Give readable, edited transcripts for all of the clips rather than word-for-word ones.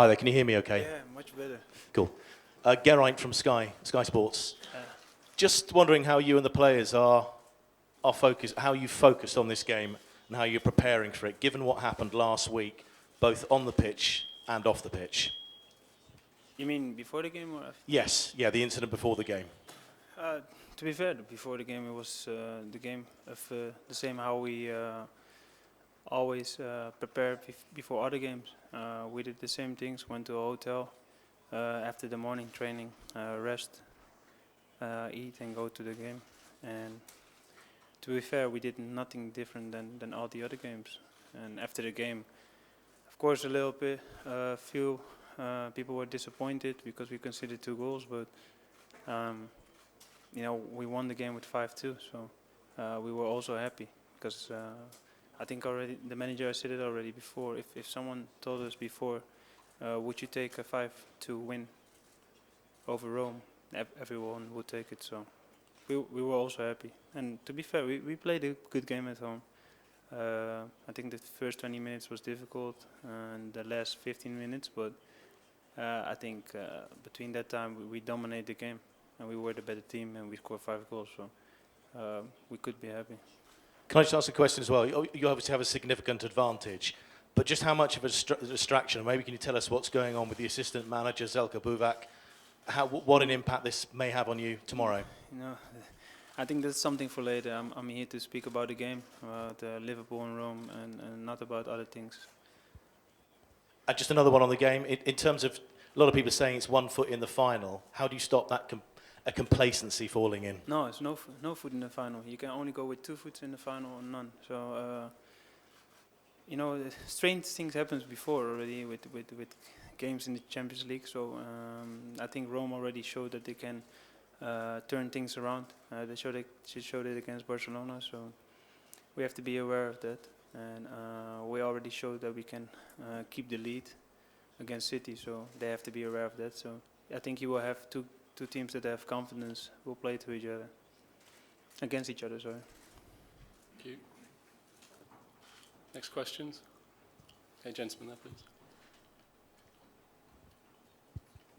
Hi there, can you hear me okay? Yeah, much better. Cool. Geraint from Sky Sports. Just wondering how you and the players are focused, how you focused on this game and how you're preparing for it, given what happened last week, both on the pitch and off the pitch. You mean before the game or after? Yes, yeah, the incident before the game. To be fair, before the game it was the game of the same how we always prepare before other games. We did the same things, went to a hotel after the morning training, rest, eat and go to the game. And to be fair, we did nothing different than all the other games. And after the game, of course, a little bit, few people were disappointed because we conceded 2 goals, but we won the game with 5-2, so we were also happy because I think already the manager said it already before. If someone told us before, would you take a 5-2 win over Rome, everyone would take it. So we were also happy. And to be fair, we played a good game at home. I think the first 20 minutes was difficult and the last 15 minutes, but I think between that time we dominated the game and we were the better team and we scored 5 goals, so we could be happy. Can I just ask a question as well? You obviously have a significant advantage, but just how much of a distraction, maybe can you tell us what's going on with the assistant manager, Zelka Buvac, what an impact this may have on you tomorrow? I think that's something for later. I'm here to speak about the game, about Liverpool and Rome, and not about other things. Just another one on the game. In terms of, a lot of people saying it's 1 foot in the final, how do you stop that a complacency falling in? No, it's no foot in the final. You can only go with 2 foot in the final or none. So, strange things happens before already with games in the Champions League. So I think Rome already showed that they can turn things around. They showed it against Barcelona. So we have to be aware of that. And we already showed that we can keep the lead against City. So they have to be aware of that. So I think you will have two teams that have confidence will play to each other, against each other, sorry. Thank you. Next questions? Okay, gentleman there,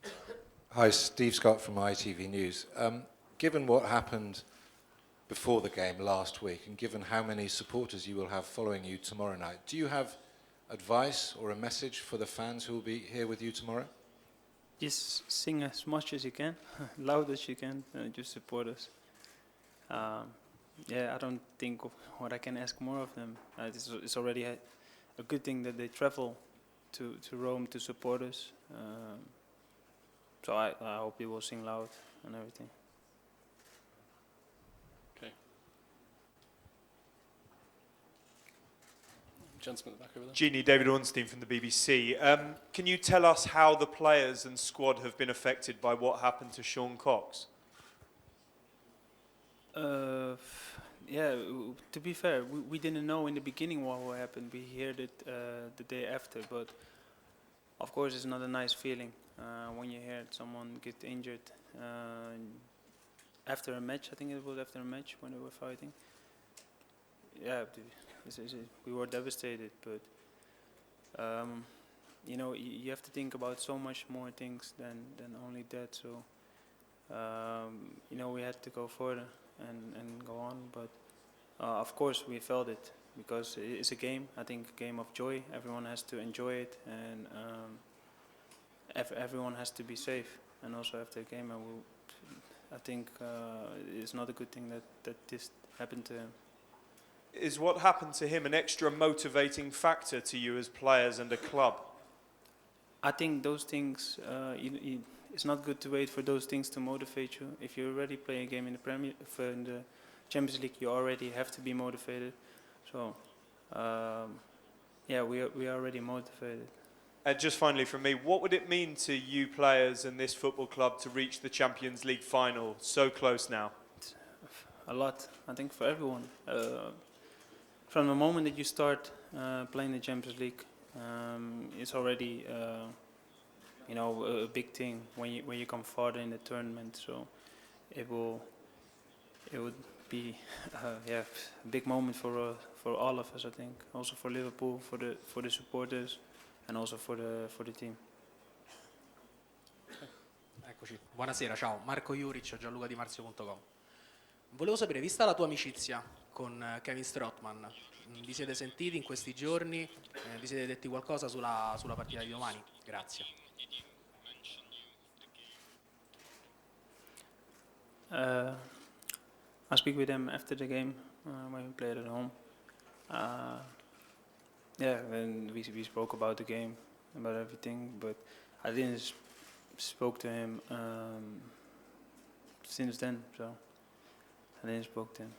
please. Hi, Steve Scott from ITV News. Given what happened before the game last week, and given how many supporters you will have following you tomorrow night, do you have advice or a message for the fans who will be here with you tomorrow? Just sing as much as you can, loud as you can, just support us. I don't think what I can ask more of them. It's already a good thing that they travel to Rome to support us. So I hope they will sing loud and everything. Okay. Gentleman at the back over there. Gini, David Ornstein from the BBC. Can you tell us how the players and squad have been affected by what happened to Sean Cox? To be fair, we didn't know in the beginning what happened. We heard it the day after, but of course it's not a nice feeling when you hear someone get injured after a match. I think it was after a match when they were fighting. Yeah, we were devastated, but you have to think about so much more things than only that. So we had to go further and go on, but of course we felt it because it's a game. I think a game of joy. Everyone has to enjoy it, and everyone has to be safe. And also after the game, I think it's not a good thing that this happened to him. Is what happened to him an extra motivating factor to you as players and a club? I think those things, it's not good to wait for those things to motivate you. If you already play a game in the Champions League, you already have to be motivated. So, we are already motivated. And just finally from me, what would it mean to you players and this football club to reach the Champions League final so close now? A lot, I think, for everyone. From the moment that you start playing the Champions League, it's already a big thing when you come farther in the tournament. So it would be a big moment for all of us, I think. Also for Liverpool, for the supporters, and also for the team. Eccoci, buonasera, ciao, Marco Juric, gianlucadimarzio.com. Volevo sapere, vista la tua amicizia con Kevin Strootman, vi siete sentiti in questi giorni? Vi siete detti qualcosa sulla partita di domani? Grazie. I speak with him after the game when we played at home. Yeah, and we spoke about the game, about everything, but I didn't spoke to him since then, so I didn't spoke to him.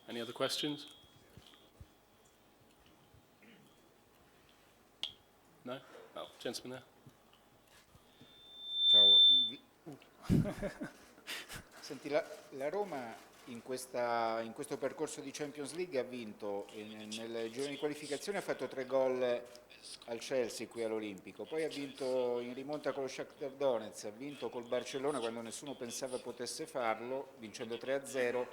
Any other questions? No? Oh, gentleman there. Ciao. Senti, la Roma in questo percorso di Champions League ha vinto, nel girone di qualificazione ha fatto 3 gol al Chelsea qui all'Olimpico, poi ha vinto in rimonta con lo Shakhtar Donetsk, ha vinto col Barcellona quando nessuno pensava potesse farlo, vincendo 3-0.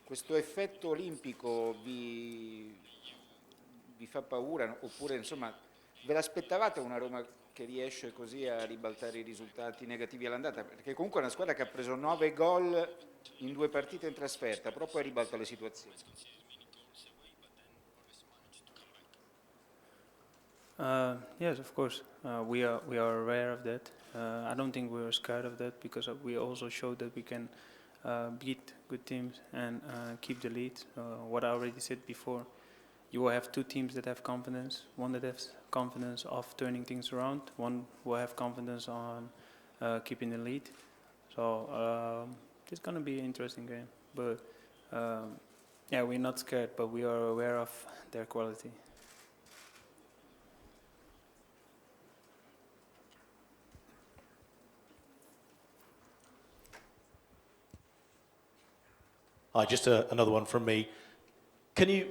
Questo effetto olimpico vi fa paura, oppure insomma ve l'aspettavate una Roma che riesce così a ribaltare i risultati negativi all'andata? Perché comunque è una squadra che ha preso 9 gol in 2 partite in trasferta, però poi ribalta le situazioni. Yes, of course. We are aware of that. I don't think we are scared of that because we also showed that we can beat good teams and keep the lead. What I already said before, you will have 2 teams that have confidence. One that has confidence of turning things around. One will have confidence on keeping the lead. So it's going to be an interesting game. But yeah, we're not scared, but we are aware of their quality. Hi, just another one from me. Can you...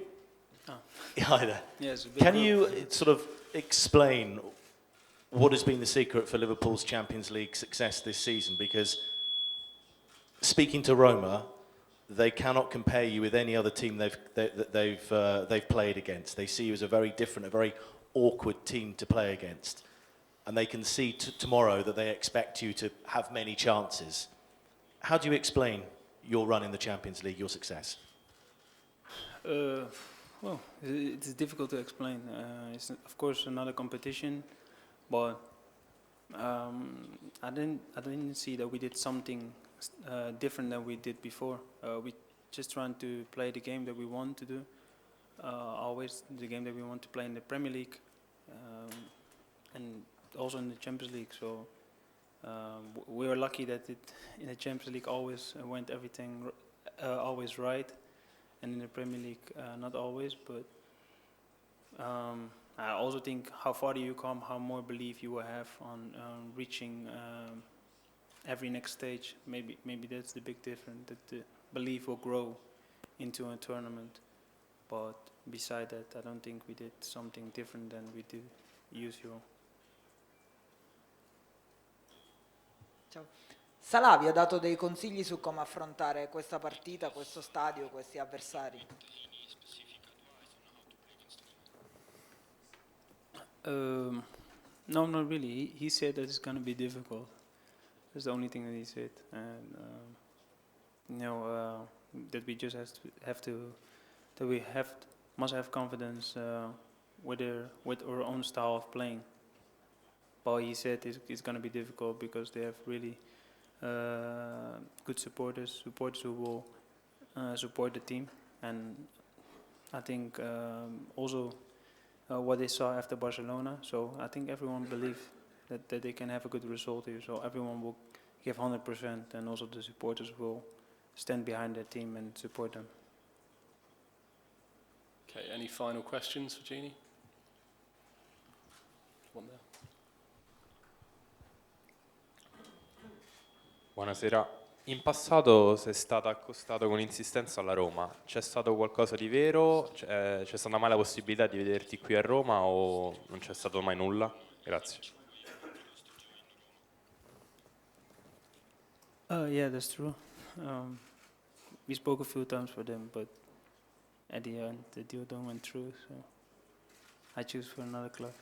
Hi there. Yes. Can you sort of explain what has been the secret for Liverpool's Champions League success this season? Because speaking to Roma, they cannot compare you with any other team they've played against. They see you as a very different, a very awkward team to play against, and they can see tomorrow that they expect you to have many chances. How do you explain your run in the Champions League, your success? Well, it's difficult to explain. It's of course another competition, but I didn't see that we did something different than we did before. We just trying to play the game that we want to do, always the game that we want to play in the Premier League, and also in the Champions League. So we were lucky that in the Champions League always went everything always right, and in the Premier League not always. But I also think how farther you come, how more belief you will have on reaching every next stage. Maybe that's the big difference, that the belief will grow into a tournament. But beside that, I don't think we did something different than we do usual. Ciao. Salah vi ha dato dei consigli su come affrontare questa partita, questo stadio, questi avversari? No, not really. He said that it's going to be difficult. That's the only thing that he said, and that we just must have confidence with our own style of playing. But he said it's going to be difficult because they have really good supporters who will support the team, and I think also what they saw after Barcelona. So I think everyone believes that they can have a good result here. So everyone will give 100%, and also the supporters will stand behind their team and support them. Okay, any final questions for Gini? One there. Buonasera. In passato sei stato accostato con insistenza alla Roma. C'è stato qualcosa di vero? C'è stata mai la possibilità di vederti qui a Roma o non c'è stato mai nulla? Grazie. Yeah, that's true. We spoke a few times for them, but at the end the deal don't went through. So I choose for another club.